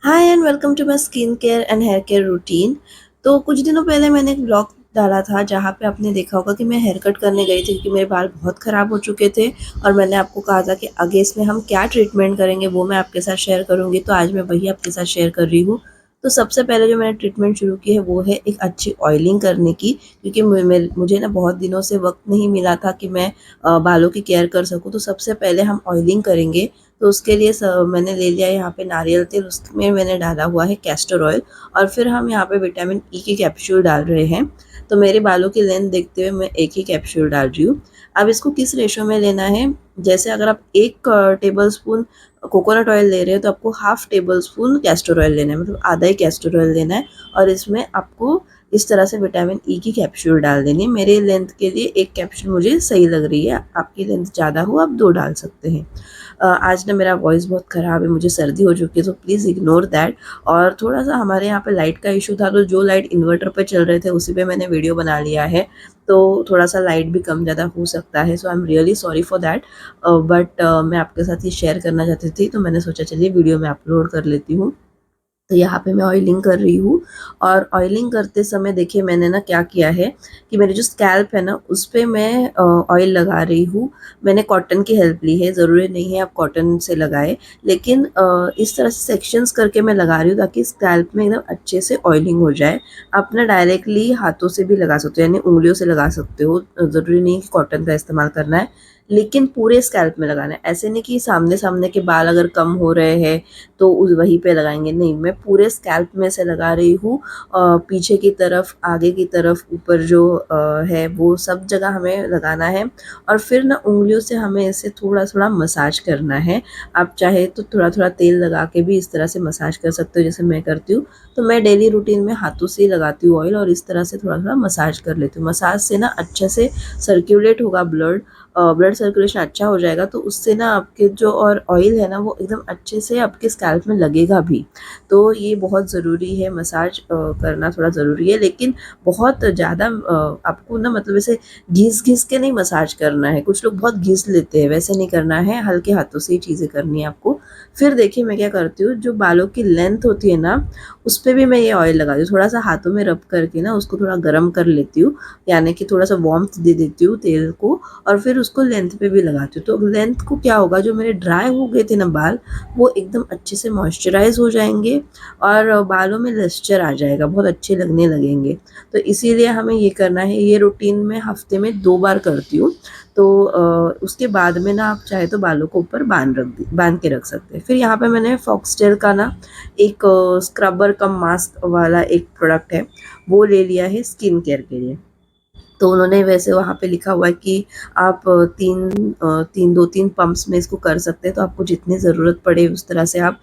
Hi and welcome to my skin care and hair care routine. तो कुछ दिनों पहले मैंने एक ब्लॉग डाला था जहाँ पे आपने देखा होगा कि मैं हेयर कट करने गई थी क्योंकि मेरे बाल बहुत ख़राब हो चुके थे और मैंने आपको कहा था कि आगे इसमें हम क्या ट्रीटमेंट करेंगे वो मैं आपके साथ शेयर करूँगी। तो आज मैं वही आपके साथ शेयर कर रही हूँ। तो सबसे पहले जो मैंने ट्रीटमेंट शुरू की है वो है एक अच्छी ऑयलिंग करने की, क्योंकि मुझे ना बहुत दिनों से वक्त नहीं मिला था कि मैं बालों की केयर कर सकूँ। तो सबसे पहले हम ऑयलिंग करेंगे। तो उसके लिए मैंने ले लिया यहाँ पे नारियल तेल, उसमें मैंने डाला हुआ है कैस्टर ऑयल और फिर हम यहाँ पे विटामिन ई की कैप्सूल डाल रहे हैं। तो मेरे बालों की लेंथ देखते हुए मैं एक ही कैप्सूल डाल रही हूँ। अब इसको किस रेशो में लेना है, जैसे अगर आप 1 टेबल स्पून कोकोनट ऑयल ले रहे हो तो आपको half table spoon castor oil लेना है, मतलब आधा ही कैस्टर ऑयल लेना है। और इसमें आपको इस तरह से विटामिन ई की कैप्सूल डाल देनी है। मेरे लेंथ के लिए एक कैप्सूल मुझे सही लग रही है, आपकी लेंथ ज़्यादा हो आप 2 डाल सकते हैं। आज ना मेरा वॉइस बहुत ख़राब है, मुझे सर्दी हो चुकी है, तो प्लीज़ इग्नोर दैट। और थोड़ा-सा हमारे यहाँ पे लाइट का इशू था, तो जो लाइट इन्वर्टर पे चल रहे थे उसी पे मैंने वीडियो बना लिया है। तो थोड़ा-सा लाइट भी कम ज़्यादा हो सकता है, so I am really sorry for that. But मैं आपके साथ ये शेयर करना चाहती थी, तो मैंने सोचा चलिए वीडियो में अपलोड कर लेती हूँ। तो यहाँ पे मैं ऑयलिंग कर रही हूँ और ऑयलिंग करते समय देखिए मैंने ना क्या किया है कि मेरी जो स्कैल्प है ना उस पे मैं ऑयल लगा रही हूँ। मैंने कॉटन की हेल्प ली है, ज़रूरी नहीं है आप कॉटन से लगाएं, लेकिन इस तरह से सेक्शंस करके मैं लगा रही हूँ ताकि स्कैल्प में एकदम अच्छे से ऑयलिंग हो जाए। आप ना डायरेक्टली हाथों से भी लगा सकते हो, यानी उंगलियों से लगा सकते हो, ज़रूरी नहीं कि कॉटन का इस्तेमाल करना है, लेकिन पूरे स्कैल्प में लगाना है। ऐसे नहीं कि सामने सामने के बाल अगर कम हो रहे हैं तो उस वहीं पे लगाएंगे, नहीं, मैं पूरे स्कैल्प में से लगा रही हूँ। पीछे की तरफ, आगे की तरफ, ऊपर जो है वो सब जगह हमें लगाना है। और फिर ना उंगलियों से हमें इसे थोड़ा थोड़ा मसाज करना है। आप चाहे तो थोड़ा थोड़ा तेल लगा के भी इस तरह से मसाज कर सकते हो जैसे मैं करती हूँ। तो मैं डेली रूटीन में हाथों से ही लगाती हूँ ऑयल और इस तरह से थोड़ा थोड़ा मसाज कर लेती हूँ। मसाज से ना अच्छे से सर्कुलेट होगा ब्लड, ब्लड सर्कुलेशन अच्छा हो जाएगा, तो उससे ना आपके जो और ऑयल है ना वो एकदम अच्छे से आपके स्कैल्प में लगेगा भी। तो ये बहुत ज़रूरी है, मसाज करना थोड़ा ज़रूरी है, लेकिन बहुत ज़्यादा आपको ना मतलब ऐसे घिस घिस के नहीं मसाज करना है। कुछ लोग बहुत घिस लेते हैं, वैसे नहीं करना है, हल्के हाथों से ही चीज़ें करनी है आपको। फिर देखिए मैं क्या करती हूँ, जो बालों की लेंथ होती है ना उस पर भी मैं ये ऑयल लगाती हूँ। थोड़ा सा हाथों में रब करके ना उसको थोड़ा गर्म कर लेती हूँ, यानी कि थोड़ा सा वार्मथ दे देती हूँ तेल को, और फिर उसको लेंथ पे भी लगाती हूँ। तो लेंथ को क्या होगा, जो मेरे ड्राई हो गए थे ना बाल, वो एकदम अच्छे से मॉइस्चराइज हो जाएंगे और बालों में लस्टर आ जाएगा, बहुत अच्छे लगने लगेंगे। तो इसीलिए हमें ये करना है। ये रूटीन में हफ्ते में 2 बार करती हूँ। तो उसके बाद में ना आप चाहे तो बालों को ऊपर बांध के रख सकते हैं। फिर यहाँ पे मैंने फॉक्सटेल का ना एक स्क्रबर कम मास्क वाला एक प्रोडक्ट है, वो ले लिया है स्किन केयर के लिए। तो उन्होंने वैसे वहाँ पे लिखा हुआ है कि आप 2-3 पंप्स में इसको कर सकते हैं, तो आपको जितनी ज़रूरत पड़े उस तरह से आप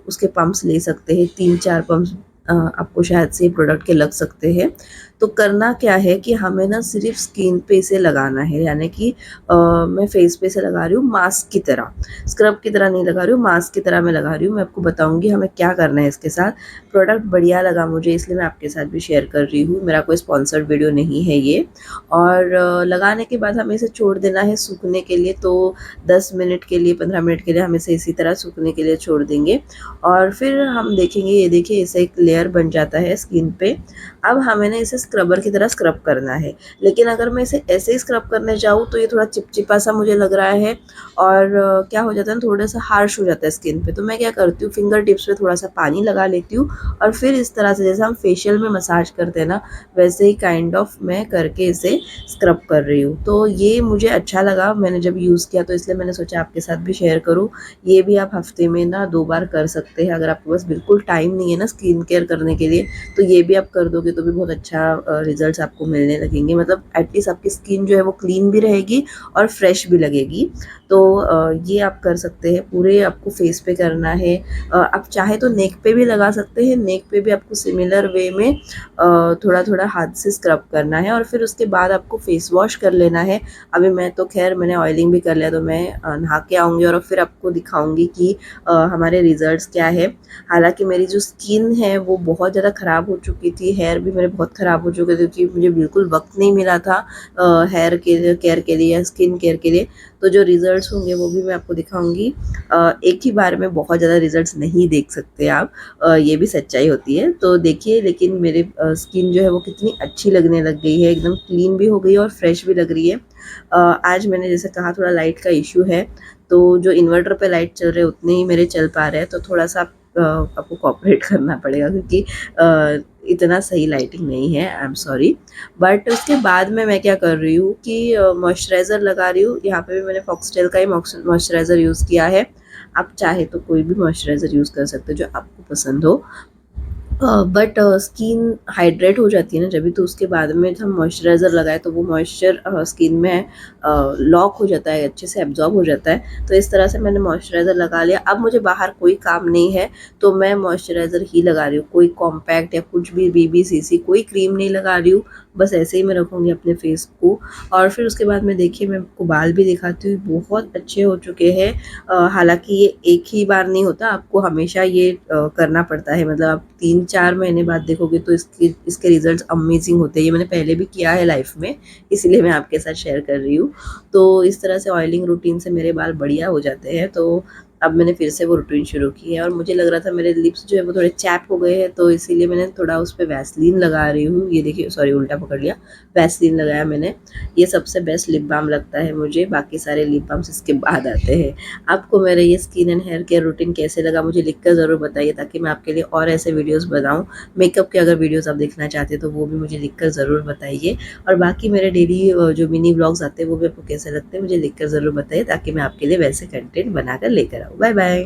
उसके पंप्स ले सकते हैं। 3-4 पंप्स आपको शायद से प्रोडक्ट के लग सकते हैं। तो करना क्या है कि हमें ना सिर्फ स्किन पे इसे लगाना है, यानी कि मैं फेस पे से लगा रही हूँ मास्क की तरह, स्क्रब की तरह नहीं लगा रही हूँ, मास्क की तरह मैं लगा रही हूँ। मैं आपको बताऊँगी हमें क्या करना है इसके साथ। प्रोडक्ट बढ़िया लगा मुझे, इसलिए मैं आपके साथ भी शेयर कर रही हूँ, मेरा कोई स्पॉन्सर्ड वीडियो नहीं है ये। और लगाने के बाद हमें इसे छोड़ देना है सूखने के लिए। तो 10 मिनट के लिए, 15 मिनट के लिए हम इसे इसी तरह सूखने के लिए छोड़ देंगे और फिर हम देखेंगे, ये देखिए इसे एक लेयर बन जाता है स्किन पे। अब हमें ना इसे स्क्रबर की तरह स्क्रब करना है, लेकिन अगर मैं इसे ऐसे ही स्क्रब करने जाऊँ तो ये थोड़ा चिपचिपा सा मुझे लग रहा है और क्या हो जाता है ना, थोड़ा सा हार्श हो जाता है स्किन पे। तो मैं क्या करती हूँ, फिंगर टिप्स पे थोड़ा सा पानी लगा लेती हूँ और फिर इस तरह से जैसे हम फेशियल में मसाज करते हैं ना, वैसे ही काइंड ऑफ मैं करके इसे स्क्रब कर रही हूँ। तो ये मुझे अच्छा लगा मैंने जब यूज़ किया, तो इसलिए मैंने सोचा आपके साथ भी शेयर करूँ। ये भी आप हफ्ते में ना 2 बार कर सकते हैं। अगर आपके पास बिल्कुल टाइम नहीं है ना स्किन केयर करने के लिए, तो ये भी आप कर दोगे तो भी बहुत अच्छा रिजल्ट्स आपको मिलने लगेंगे। मतलब एटलीस्ट आपकी स्किन जो है वो क्लीन भी रहेगी और फ्रेश भी लगेगी। तो ये आप कर सकते हैं, पूरे आपको फेस पे करना है। आप चाहे तो नेक पे भी लगा सकते हैं, नेक पे भी आपको सिमिलर वे में थोड़ा थोड़ा हाथ से स्क्रब करना है और फिर उसके बाद आपको फेस वॉश कर लेना है। अभी मैं तो खैर मैंने ऑयलिंग भी कर लिया, तो मैं नहा के आऊँगी और फिर आपको दिखाऊंगी कि हमारे रिजल्ट्स क्या है। हालांकि मेरी जो स्किन है वो बहुत ज़्यादा ख़राब हो चुकी थी, हेयर भी मेरे बहुत ख़राब हो चुके थे क्योंकि मुझे बिल्कुल वक्त नहीं मिला था हेयर के केयर के लिए या स्किन केयर के लिए। तो जो रिज़ल्ट्स होंगे वो भी मैं आपको दिखाऊंगी। एक ही बार में बहुत ज़्यादा रिजल्ट्स नहीं देख सकते आप, ये भी सच्चाई होती है। तो देखिए, लेकिन मेरे स्किन जो है वो कितनी अच्छी लगने लग गई है, एकदम क्लीन भी हो गई है और फ्रेश भी लग रही है। आज मैंने जैसे कहा थोड़ा लाइट का इशू है, तो जो इन्वर्टर पे लाइट चल रहे उतने ही मेरे चल पा रहे हैं, तो थोड़ा सा आपको कोऑपरेट करना पड़ेगा क्योंकि इतना सही लाइटिंग नहीं है, आई एम सॉरी। बट उसके बाद में मैं क्या कर रही हूँ कि मॉइस्चराइज़र लगा रही हूँ। यहाँ पे भी मैंने फॉक्सटेल का ही मॉइस्चराइज़र यूज़ किया है। आप चाहे तो कोई भी मॉइस्चराइज़र यूज़ कर सकते हो जो आपको पसंद हो। बट स्किन हाइड्रेट हो जाती है ना जब भी, तो उसके बाद में जब हम मॉइस्चराइज़र लगाए तो वो मॉइस्चर स्किन में लॉक हो जाता है, अच्छे से एब्जॉर्ब हो जाता है। तो इस तरह से मैंने मॉइस्चराइज़र लगा लिया। अब मुझे बाहर कोई काम नहीं है तो मैं मॉइस्चराइज़र ही लगा रही हूँ, कोई कॉम्पैक्ट या कुछ भी बीबी सीसी कोई क्रीम नहीं लगा रही हूँ। बस ऐसे ही मैं रखूँगी अपने फेस को। और फिर उसके बाद में देखिए मैं आपको बाल भी दिखाती हूँ, बहुत अच्छे हो चुके हैं। हालाँकि ये एक ही बार नहीं होता, आपको हमेशा ये करना पड़ता है। मतलब आप 3-4 महीने बाद देखोगे तो इसके रिज़ल्ट्स अमेज़िंग होते हैं। ये मैंने पहले भी किया है लाइफ़ में, इसलिए मैं आपके साथ शेयर कर रही हूँ। तो इस तरह से ऑयलिंग रूटीन से मेरे बाल बढ़िया हो जाते हैं। तो अब मैंने फिर से वो रूटीन शुरू की है और मुझे लग रहा था मेरे लिप्स जो है वो थोड़े चैप हो गए हैं, तो इसीलिए मैंने थोड़ा उस पे वैसलीन लगा रही हूँ। ये देखिए, सॉरी उल्टा पकड़ लिया, वैसलीन लगाया मैंने। ये सबसे बेस्ट लिप बाम लगता है मुझे, बाकी सारे लिप बाम्स इसके बाद आते हैं। आपको मेरा ये skin and hair care routine कैसे लगा मुझे लिखकर ज़रूर बताइए, ताकि मैं आपके लिए और ऐसे वीडियोस बनाऊँ। मेकअप के अगर वीडियोस आप देखना चाहते हैं तो वो भी मुझे लिखकर ज़रूर बताइए। और बाकी मेरे डेली जो मिनी व्लॉग्स आते हैं वो भी आपको कैसे लगते हैं मुझे लिखकर ज़रूर बताइए, ताकि मैं आपके लिए वैसे कंटेंट बनाकर लेकर आऊँ। Bye bye.